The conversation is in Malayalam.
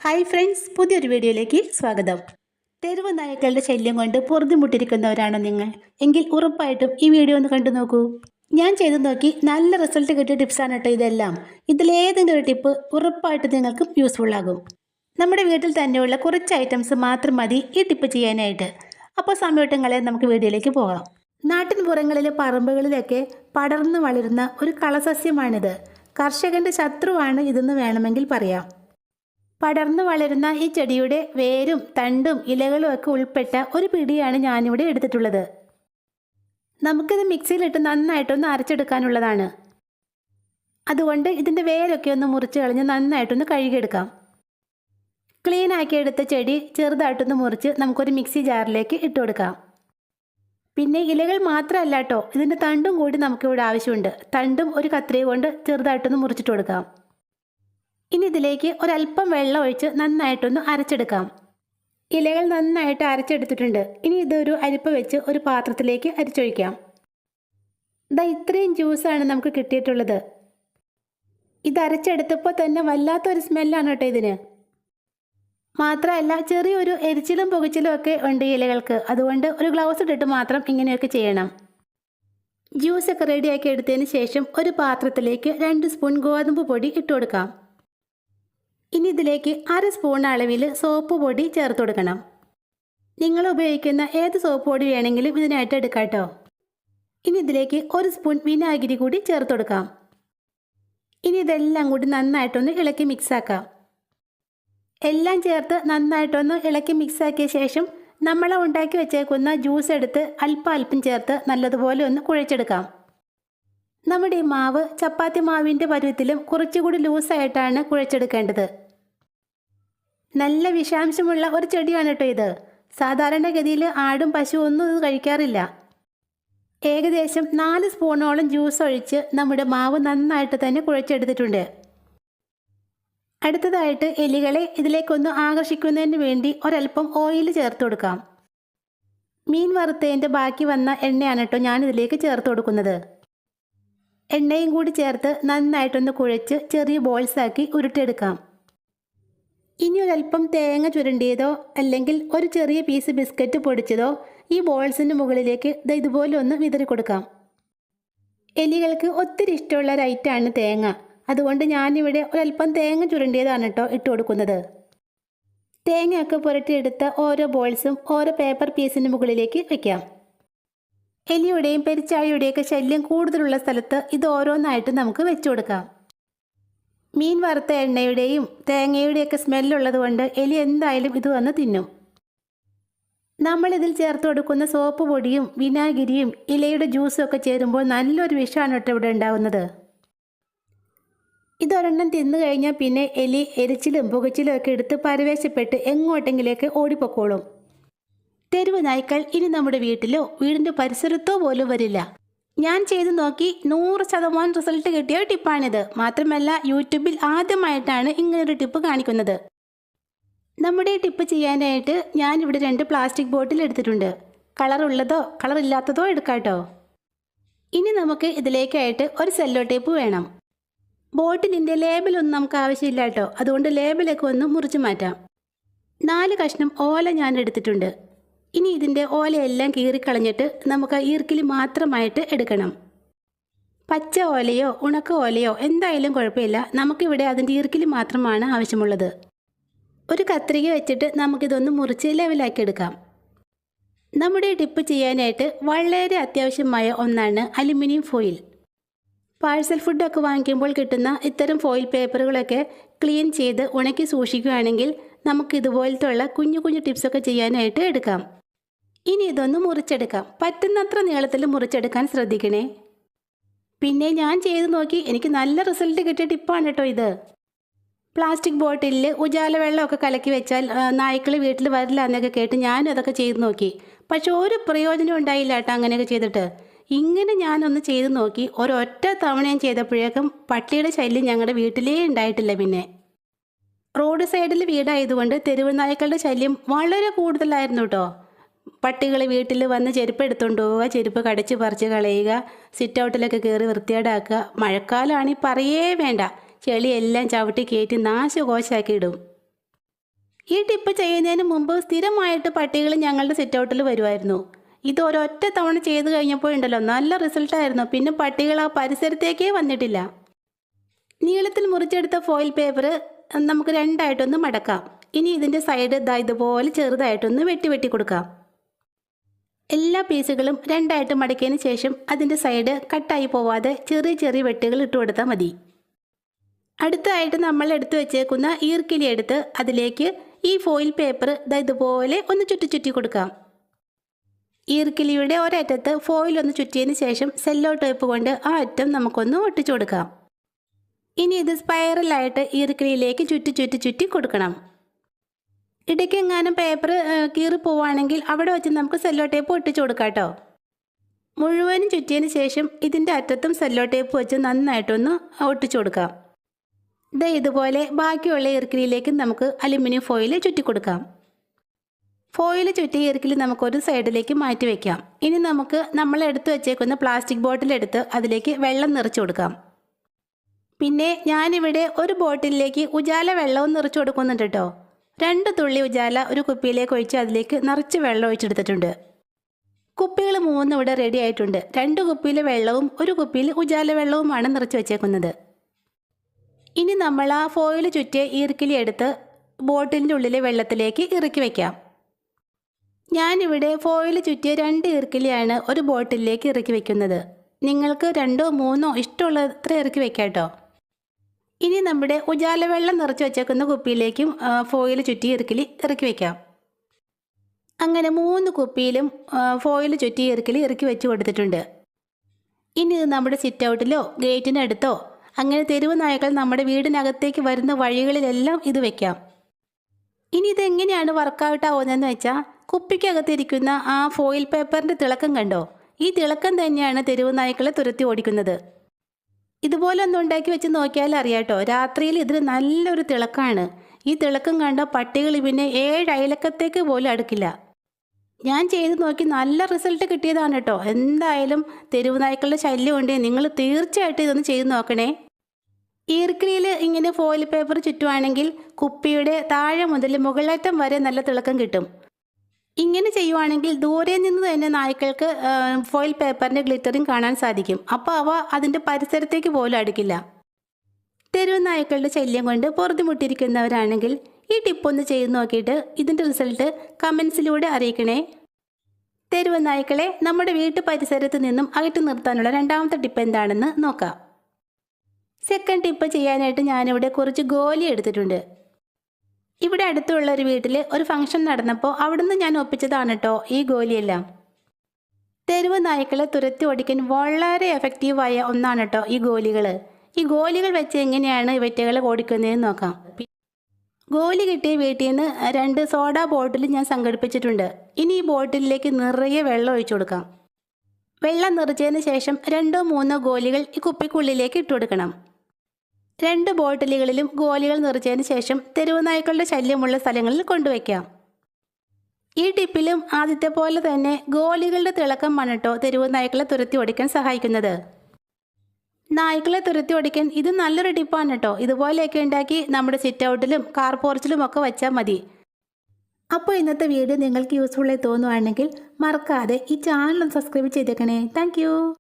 ഹായ് ഫ്രണ്ട്സ്, പുതിയൊരു വീഡിയോയിലേക്ക് സ്വാഗതം. തെരുവ് നായ്ക്കളുടെ ശല്യം കൊണ്ട് പൊറുതിമുട്ടിരിക്കുന്നവരാണോ നിങ്ങൾ? എങ്കിൽ ഉറപ്പായിട്ടും ഈ വീഡിയോ ഒന്ന് കണ്ടു നോക്കൂ. ഞാൻ ചെയ്തു നോക്കി നല്ല റിസൾട്ട് കിട്ടിയ ടിപ്സാണ് കേട്ടോ ഇതെല്ലാം. ഇതിലേതെങ്കിലും ഒരു ടിപ്പ് ഉറപ്പായിട്ട് നിങ്ങൾക്ക് യൂസ്ഫുൾ ആകും. നമ്മുടെ വീട്ടിൽ തന്നെയുള്ള കുറച്ച് ഐറ്റംസ് മാത്രം മതി ഈ ടിപ്പ് ചെയ്യാനായിട്ട്. അപ്പോൾ സമയട്ടങ്ങളെ നമുക്ക് വീഡിയോയിലേക്ക് പോകാം. നാട്ടിൻ പുറങ്ങളിലെ പറമ്പുകളിലൊക്കെ പടർന്നു വളരുന്ന ഒരു കളസസ്യമാണിത്. കർഷകന്റെ ശത്രുവാണ് ഇതെന്ന് വേണമെങ്കിൽ പറയാം. പടർന്നു വളരുന്ന ഈ ചെടിയുടെ വേരും തണ്ടും ഇലകളും ഒക്കെ ഉൾപ്പെട്ട ഒരു പിടിയാണ് ഞാനിവിടെ എടുത്തിട്ടുള്ളത്. നമുക്കിത് മിക്സിയിലിട്ട് നന്നായിട്ടൊന്ന് അരച്ചെടുക്കാനുള്ളതാണ്. അതുകൊണ്ട് ഇതിൻ്റെ വേരൊക്കെ ഒന്ന് മുറിച്ച് കളഞ്ഞ് നന്നായിട്ടൊന്ന് കഴുകിയെടുക്കാം. ക്ലീൻ ആക്കി എടുത്ത ചെടി ചെറുതായിട്ടൊന്ന് മുറിച്ച് നമുക്കൊരു മിക്സി ജാറിലേക്ക് ഇട്ട് കൊടുക്കാം. പിന്നെ ഇലകൾ മാത്രമല്ല കേട്ടോ, ഇതിൻ്റെ തണ്ടും കൂടി നമുക്കിവിടെ ആവശ്യമുണ്ട്. തണ്ടും ഒരു കത്രിക കൊണ്ട് ചെറുതായിട്ടൊന്ന് മുറിച്ചിട്ട് കൊടുക്കാം. ഇനി ഇതിലേക്ക് ഒരല്പം വെള്ളം ഒഴിച്ച് നന്നായിട്ടൊന്ന് അരച്ചെടുക്കാം. ഇലകൾ നന്നായിട്ട് അരച്ചെടുത്തിട്ടുണ്ട്. ഇനി ഇതൊരു അരിപ്പ വെച്ച് ഒരു പാത്രത്തിലേക്ക് അരിച്ചൊഴിക്കാം. ഇത്രയും ജ്യൂസാണ് നമുക്ക് കിട്ടിയിട്ടുള്ളത്. ഇത് അരച്ചെടുത്തപ്പോൾ തന്നെ വല്ലാത്തൊരു സ്മെല്ലാണ് കേട്ടോ ഇതിന്. മാത്രമല്ല ചെറിയൊരു എരിച്ചിലും പുകച്ചിലും ഒക്കെ ഉണ്ട് ഇലകൾക്ക്. അതുകൊണ്ട് ഒരു ഗ്ലൗസ് ഇട്ടിട്ട് മാത്രം ഇങ്ങനെയൊക്കെ ചെയ്യണം. ജ്യൂസൊക്കെ റെഡിയാക്കി എടുത്തതിന് ശേഷം ഒരു പാത്രത്തിലേക്ക് 2 സ്പൂൺ ഗോതമ്പ് പൊടി ഇട്ട് കൊടുക്കാം. ഇനി ഇതിലേക്ക് 1/2 സ്പൂൺ അളവിൽ സോപ്പ് പൊടി ചേർത്ത് കൊടുക്കണം. നിങ്ങൾ ഉപയോഗിക്കുന്ന ഏത് സോപ്പ് പൊടി വേണമെങ്കിലും ഇതിനായിട്ട് എടുക്കാം കേട്ടോ. ഇനി ഇതിലേക്ക് 1 സ്പൂൺ വിനാഗിരി കൂടി ചേർത്ത് കൊടുക്കാം. ഇനി ഇതെല്ലാം കൂടി നന്നായിട്ടൊന്ന് ഇളക്കി മിക്സാക്കാം. എല്ലാം ചേർത്ത് നന്നായിട്ടൊന്ന് ഇളക്കി മിക്സാക്കിയ ശേഷം നമ്മൾ ഉണ്ടാക്കി വെച്ചേക്കുന്ന ജ്യൂസ് എടുത്ത് അല്പം ചേർത്ത് നല്ലതുപോലെ ഒന്ന് കുഴച്ചെടുക്കാം. നമ്മുടെ ഈ മാവ് ചപ്പാത്തി മാവിൻ്റെ പരുവത്തിലും കുറച്ചുകൂടി ലൂസായിട്ടാണ് കുഴച്ചെടുക്കേണ്ടത്. നല്ല വിഷാംശമുള്ള ഒരു ചെടിയാണ് കേട്ടോ ഇത്. സാധാരണഗതിയിൽ ആടും പശുവും ഒന്നും ഇത് കഴിക്കാറില്ല. ഏകദേശം 4 സ്പൂണോളം ജ്യൂസ് ഒഴിച്ച് നമ്മുടെ മാവ് നന്നായിട്ട് തന്നെ കുഴച്ചെടുത്തിട്ടുണ്ട്. അടുത്തതായിട്ട് എലികളെ ഇതിലേക്കൊന്ന് ആകർഷിക്കുന്നതിന് വേണ്ടി ഒരല്പം ഓയിൽ ചേർത്ത് കൊടുക്കാം. മീൻ വറുത്തതിൻ്റെ ബാക്കി വന്ന എണ്ണയാണ് കേട്ടോ ഞാനിതിലേക്ക് ചേർത്ത് കൊടുക്കുന്നത്. എണ്ണയും കൂടി ചേർത്ത് നന്നായിട്ടൊന്ന് കുഴച്ച് ചെറിയ ബോൾസാക്കി ഉരുട്ടിയെടുക്കാം. ഇനി ഒരല്പം തേങ്ങ ചുരണ്ടിയതോ അല്ലെങ്കിൽ ഒരു ചെറിയ പീസ് ബിസ്ക്കറ്റ് പൊടിച്ചതോ ഈ ബോൾസിന് മുകളിലേക്ക് ഇതുപോലെ ഒന്ന് വിതറി കൊടുക്കാം. എലികൾക്ക് ഒത്തിരി ഇഷ്ടമുള്ള ഒരു ഐറ്റമാണ് തേങ്ങ. അതുകൊണ്ട് ഞാനിവിടെ ഒരല്പം തേങ്ങ ചുരണ്ടിയതാണ് കേട്ടോ ഇട്ട് കൊടുക്കുന്നത്. തേങ്ങയൊക്കെ പുരട്ടിയെടുത്ത ഓരോ ബോൾസും ഓരോ പേപ്പർ പീസിന് മുകളിലേക്ക് വയ്ക്കാം. എലിയുടെയും പെരിച്ചാഴിയുടെയൊക്കെ ശല്യം കൂടുതലുള്ള സ്ഥലത്ത് ഇത് ഓരോന്നായിട്ട് നമുക്ക് വെച്ചു കൊടുക്കാം. മീൻ വറുത്ത എണ്ണയുടെയും തേങ്ങയുടെയൊക്കെ സ്മെല്ലുള്ളത് കൊണ്ട് എലി എന്തായാലും ഇത് വന്ന് തിന്നും. നമ്മളിതിൽ ചേർത്ത് കൊടുക്കുന്ന സോപ്പ് പൊടിയും വിനാഗിരിയും ഇലയുടെ ജ്യൂസും ഒക്കെ ചേരുമ്പോൾ നല്ലൊരു വിഷമാണ് കേട്ടോ ഇവിടെ ഉണ്ടാകുന്നത്. ഇതൊരെണ്ണം തിന്നു കഴിഞ്ഞാൽ പിന്നെ എലി എരിച്ചിലും പുകച്ചിലും ഒക്കെ എടുത്ത് പരവേശപ്പെട്ട് എങ്ങോട്ടെങ്കിലേക്ക് ഓടിപ്പൊക്കോളും. തെരുവ് നായ്ക്കൾ ഇനി നമ്മുടെ വീട്ടിലോ വീടിൻ്റെ പരിസരത്തോ പോലും വരില്ല. ഞാൻ ചെയ്തു നോക്കി 100% റിസൾട്ട് കിട്ടിയ ടിപ്പാണിത്. മാത്രമല്ല യൂട്യൂബിൽ ആദ്യമായിട്ടാണ് ഇങ്ങനൊരു ടിപ്പ് കാണിക്കുന്നത്. നമ്മുടെ ടിപ്പ് ചെയ്യാനായിട്ട് ഞാനിവിടെ 2 പ്ലാസ്റ്റിക് ബോട്ടിൽ എടുത്തിട്ടുണ്ട്. കളറുള്ളതോ കളറില്ലാത്തതോ എടുക്കാം കേട്ടോ. ഇനി നമുക്ക് ഇതിലേക്കായിട്ട് ഒരു സെല്ലോ ടേപ്പ് വേണം. ബോട്ടിലിൻ്റെ ലേബലൊന്നും നമുക്ക് ആവശ്യമില്ല കേട്ടോ. അതുകൊണ്ട് ലേബലൊക്കെ ഒന്ന് മുറിച്ച് മാറ്റാം. 4 കഷ്ണം ഓല ഞാൻ എടുത്തിട്ടുണ്ട്. ഇനി ഇതിൻ്റെ ഓലയെല്ലാം കീറിക്കളഞ്ഞിട്ട് നമുക്ക് ഈർക്കിൽ മാത്രമായിട്ട് എടുക്കണം. പച്ച ഓലയോ ഉണക്ക ഓലയോ എന്തായാലും കുഴപ്പമില്ല. നമുക്കിവിടെ അതിൻ്റെ ഈർക്കിൽ മാത്രമാണ് ആവശ്യമുള്ളത്. ഒരു കത്രിക വെച്ചിട്ട് നമുക്കിതൊന്ന് മുറിച്ച് ലെവലാക്കി എടുക്കാം. നമ്മുടെ ടിപ്പ് ചെയ്യാനായിട്ട് വളരെ അത്യാവശ്യമായ ഒന്നാണ് അലുമിനിയം ഫോയിൽ. പാഴ്സൽ ഫുഡൊക്കെ വാങ്ങിക്കുമ്പോൾ കിട്ടുന്ന ഇത്തരം ഫോയിൽ പേപ്പറുകളൊക്കെ ക്ലീൻ ചെയ്ത് ഉണക്കി സൂക്ഷിക്കുകയാണെങ്കിൽ നമുക്ക് ഇതുപോലത്തുള്ള കുഞ്ഞു കുഞ്ഞു ടിപ്സൊക്കെ ചെയ്യാനായിട്ട് എടുക്കാം. ഇനി ഇതൊന്ന് മുറിച്ചെടുക്കാം. പറ്റുന്നത്ര നീളത്തിൽ മുറിച്ചെടുക്കാൻ ശ്രദ്ധിക്കണേ. പിന്നെ ഞാൻ ചെയ്തു നോക്കി എനിക്ക് നല്ല റിസൾട്ട് കിട്ടിയ ടിപ്പാണ് കേട്ടോ ഇത്. പ്ലാസ്റ്റിക് ബോട്ടിലിൽ ഉജാല വെള്ളമൊക്കെ കലക്കി വെച്ചാൽ നായ്ക്കൾ വീട്ടിൽ വരില്ല എന്നൊക്കെ കേട്ട് ഞാനും അതൊക്കെ ചെയ്തു നോക്കി. പക്ഷെ ഒരു പ്രയോജനം ഉണ്ടായില്ല കേട്ടോ അങ്ങനെയൊക്കെ ചെയ്തിട്ട്. ഇങ്ങനെ ഞാനൊന്ന് ചെയ്തു നോക്കി ഒരൊറ്റ തവണയും ചെയ്തപ്പോഴേക്കും പട്ടിയുടെ ശല്യം ഞങ്ങളുടെ വീട്ടിലേ ഉണ്ടായിട്ടില്ല. പിന്നെ റോഡ് സൈഡിൽ വീടായതുകൊണ്ട് തെരുവ് നായ്ക്കളുടെ ശല്യം വളരെ കൂടുതലായിരുന്നു കേട്ടോ. പട്ടികൾ വീട്ടിൽ വന്ന് ചെരുപ്പ് എടുത്തുകൊണ്ട് പോവുക, ചെരുപ്പ് കടിച്ച് പറിച്ച് കളയുക, സിറ്റ് ഔട്ടിലൊക്കെ കയറി വൃത്തികേടാക്കുക. മഴക്കാലമാണെങ്കിൽ പറയേ വേണ്ട, ചെളിയെല്ലാം ചവിട്ടി കയറ്റി നാശകോശാക്കി ഇടും. ഈ ടിപ്പ് ചെയ്യുന്നതിന് മുമ്പ് സ്ഥിരമായിട്ട് പട്ടികൾ ഞങ്ങളുടെ സിറ്റൗട്ടിൽ വരുമായിരുന്നു. ഇത് ഒരൊറ്റ തവണ ചെയ്ത് കഴിഞ്ഞപ്പോഴുണ്ടല്ലോ നല്ല റിസൾട്ടായിരുന്നു. പിന്നെ പട്ടികൾ ആ പരിസരത്തേക്കേ വന്നിട്ടില്ല. നീളത്തിൽ മുറിച്ചെടുത്ത ഫോയിൽ പേപ്പർ നമുക്ക് രണ്ടായിട്ടൊന്ന് മടക്കാം. ഇനി ഇതിൻ്റെ സൈഡ് ഇതുപോലെ ചെറുതായിട്ടൊന്ന് വെട്ടി കൊടുക്കാം. എല്ലാ പീസുകളും രണ്ടായിട്ട് മടക്കിയതിന് ശേഷം അതിൻ്റെ സൈഡ് കട്ടായി പോവാതെ ചെറിയ വെട്ടുകൾ ഇട്ട് കൊടുത്താൽ മതി. അടുത്തതായിട്ട് നമ്മൾ എടുത്തു വെച്ചേക്കുന്ന ഈർക്കിലി എടുത്ത് അതിലേക്ക് ഈ ഫോയിൽ പേപ്പർ ഇതുപോലെ ഒന്ന് ചുറ്റി കൊടുക്കാം. ഈർക്കിലിയുടെ ഒരറ്റത്ത് ഫോയിൽ ഒന്ന് ചുറ്റിയതിന് ശേഷം സെല്ലോ ടേപ്പ് കൊണ്ട് ആ അറ്റം നമുക്കൊന്ന് ഒട്ടിച്ചു കൊടുക്കാം. ഇനി ഇത് സ്പൈറലായിട്ട് ഈർക്കിലിയിലേക്ക് ചുറ്റി കൊടുക്കണം. ഇടയ്ക്കെങ്ങാനും പേപ്പർ കീറി പോവുകയാണെങ്കിൽ അവിടെ വെച്ച് നമുക്ക് സെല്ലോ ടേപ്പ് ഒട്ടിച്ചു കൊടുക്കാം കേട്ടോ. മുഴുവനും ചുറ്റിയതിന് ശേഷം ഇതിൻ്റെ അറ്റത്തും സെല്ലോ ടേപ്പ് വെച്ച് നന്നായിട്ടൊന്ന് ഒട്ടിച്ചു കൊടുക്കാം. ഇതുപോലെ ബാക്കിയുള്ള ഈർക്കിലിയിലേക്ക് നമുക്ക് അലുമിനിയം ഫോയിൽ ചുറ്റി കൊടുക്കാം. ഫോയിൽ ചുറ്റിയ ഈർക്കിലി നമുക്കൊരു സൈഡിലേക്ക് മാറ്റി വയ്ക്കാം. ഇനി നമുക്ക് നമ്മൾ എടുത്തു വെച്ചേക്കുന്ന പ്ലാസ്റ്റിക് ബോട്ടിലെടുത്ത് അതിലേക്ക് വെള്ളം നിറച്ചു കൊടുക്കാം. പിന്നെ ഞാനിവിടെ ഒരു ബോട്ടിലേക്ക് ഉജാല വെള്ളവും നിറച്ചു കൊടുക്കുന്നുണ്ട് കേട്ടോ. 2 തുള്ളി ഉജാല ഒരു കുപ്പിയിലേക്ക് ഒഴിച്ച് അതിലേക്ക് നിറച്ച് വെള്ളം ഒഴിച്ചെടുത്തിട്ടുണ്ട്. കുപ്പികൾ 3 ഇവിടെ റെഡി ആയിട്ടുണ്ട്. 2 കുപ്പിയിൽ വെള്ളവും 1 കുപ്പിയിൽ ഉജാല വെള്ളവുമാണ് നിറച്ച് വെച്ചേക്കുന്നത്. ഇനി നമ്മൾ ആ ഫോയിൽ ചുറ്റിയ ഈർക്കിലി എടുത്ത് ബോട്ടിലിൻ്റെ ഉള്ളിലെ വെള്ളത്തിലേക്ക് ഇറക്കി വയ്ക്കാം. ഞാനിവിടെ ഫോയിൽ ചുറ്റിയ 2 ഈർക്കിലിയാണ് ഒരു ബോട്ടിലേക്ക് ഇറക്കി വയ്ക്കുന്നത്. നിങ്ങൾക്ക് 2ഓ 3ഓ ഇഷ്ടമുള്ളത്ര ഇറക്കി വയ്ക്കാം കേട്ടോ. ഇനി നമ്മുടെ ഉജാല വെള്ളം നിറച്ച് വെച്ചേക്കുന്ന കുപ്പിയിലേക്കും ഫോയിൽ ചുറ്റി ഈർക്കിലി ഇറക്കി വയ്ക്കാം. അങ്ങനെ 3 കുപ്പിയിലും ഫോയിൽ ചുറ്റി ഈർക്കിലി ഇറക്കി വെച്ച് കൊടുത്തിട്ടുണ്ട്. ഇനി ഇത് നമ്മുടെ സിറ്റ് ഔട്ടിലോ ഗേറ്റിനടുത്തോ അങ്ങനെ തെരുവ് നായകൾ നമ്മുടെ വീടിനകത്തേക്ക് വരുന്ന വഴികളിലെല്ലാം ഇത് വെക്കാം. ഇനി ഇതെങ്ങനെയാണ് വർക്കൗട്ട് ആവുന്നതെന്ന് വെച്ചാൽ കുപ്പിക്കകത്തിരിക്കുന്ന ആ ഫോയിൽ പേപ്പറിൻ്റെ തിളക്കം കണ്ടോ? ഈ തിളക്കം തന്നെയാണ് തെരുവ് നായ്ക്കളെ തുരത്തി ഓടിക്കുന്നത്. ഇതുപോലെ ഒന്ന് ഉണ്ടാക്കി വെച്ച് നോക്കിയാൽ അറിയാട്ടോ, രാത്രിയിൽ ഇതിന് നല്ലൊരു തിളക്കമാണ്. ഈ തിളക്കം കണ്ട പട്ടികൾ പിന്നെ 7 അയലക്കത്തേക്ക് പോലും അടുക്കില്ല. ഞാൻ ചെയ്ത് നോക്കി നല്ല റിസൾട്ട് കിട്ടിയതാണ് കേട്ടോ. എന്തായാലും തെരുവ് നായ്ക്കളുടെ ശല്യം ഉണ്ടെങ്കിൽ നിങ്ങൾ തീർച്ചയായിട്ടും ഇതൊന്ന് ചെയ്ത് നോക്കണേ. ഈർക്കിലിയിൽ ഇങ്ങനെ ഫോയിൽ പേപ്പർ ചുറ്റുവാണെങ്കിൽ കുപ്പിയുടെ താഴെ മുതൽ മുകളറ്റം വരെ നല്ല തിളക്കം കിട്ടും. ഇങ്ങനെ ചെയ്യുവാണെങ്കിൽ ദൂരെ നിന്ന് തന്നെ നായ്ക്കൾക്ക് ഫോയിൽ പേപ്പറിൻ്റെ ഗ്ലിറ്ററിങ് കാണാൻ സാധിക്കും. അപ്പോൾ അവ അതിൻ്റെ പരിസരത്തേക്ക് പോലും അടുക്കില്ല. തെരുവ് നായ്ക്കളുടെ ശല്യം കൊണ്ട് പൊറുതിമുട്ടിയിരിക്കുന്നവരാണെങ്കിൽ ഈ ടിപ്പൊന്ന് ചെയ്ത് നോക്കിയിട്ട് ഇതിൻ്റെ റിസൾട്ട് കമൻസിലൂടെ അറിയിക്കണേ. തെരുവ് നായ്ക്കളെ നമ്മുടെ വീട്ടു പരിസരത്ത് നിന്നും അകറ്റി നിർത്താനുള്ള 2ാമത്തെ ടിപ്പ് എന്താണെന്ന് നോക്കാം. സെക്കൻഡ് ടിപ്പ് ചെയ്യാനായിട്ട് ഞാനിവിടെ കുറച്ച് ഗോലി എടുത്തിട്ടുണ്ട്. ഇവിടെ അടുത്തുള്ള ഒരു വീട്ടിൽ ഒരു ഫംഗ്ഷൻ നടന്നപ്പോൾ അവിടുന്ന് ഞാൻ ഒപ്പിച്ചതാണ് കേട്ടോ ഈ ഗോലിയെല്ലാം. തെരുവ് നായ്ക്കളെ തുരത്തി ഓടിക്കാൻ വളരെ എഫക്റ്റീവായ ഒന്നാണ് കേട്ടോ ഈ ഗോലികൾ. ഈ ഗോലികൾ വെച്ച് എങ്ങനെയാണ് ഇവറ്റകളെ ഓടിക്കുന്നതെന്ന് നോക്കാം. ഗോലി കിട്ടിയ വീട്ടിൽ നിന്ന് 2 സോഡ ബോട്ടിൽ ഞാൻ സംഘടിപ്പിച്ചിട്ടുണ്ട്. ഇനി ഈ ബോട്ടിലേക്ക് നിറയെ വെള്ളം ഒഴിച്ചു കൊടുക്കാം. വെള്ളം നിറച്ചതിന് ശേഷം 2ഓ 3ഓ ഗോലികൾ ഈ കുപ്പിക്കുള്ളിലേക്ക് ഇട്ട് കൊടുക്കണം. 2 ബോട്ടിലുകളിലും ഗോലികൾ നിറച്ചതിന് ശേഷം തെരുവ് നായ്ക്കളുടെ ശല്യമുള്ള സ്ഥലങ്ങളിൽ കൊണ്ടുവയ്ക്കാം. ഈ ടിപ്പിലും ആദ്യത്തെ പോലെ തന്നെ ഗോലികളുടെ തിളക്കം മണട്ടോ തെരുവ് നായ്ക്കളെ തുരത്തി ഓടിക്കാൻ സഹായിക്കുന്നത്. നായ്ക്കളെ തുരത്തി ഓടിക്കാൻ ഇത് നല്ലൊരു ടിപ്പാണ് കേട്ടോ. ഇതുപോലെയൊക്കെ ഉണ്ടാക്കി നമ്മുടെ സിറ്റ് ഔട്ടിലും കാർ പോർച്ചിലും ഒക്കെ വെച്ചാൽ മതി. അപ്പോൾ ഇന്നത്തെ വീഡിയോ നിങ്ങൾക്ക് യൂസ്ഫുള്ളായി തോന്നുവാണെങ്കിൽ മറക്കാതെ ഈ ചാനൽ ഒന്ന് സബ്സ്ക്രൈബ് ചെയ്തേക്കണേ. താങ്ക്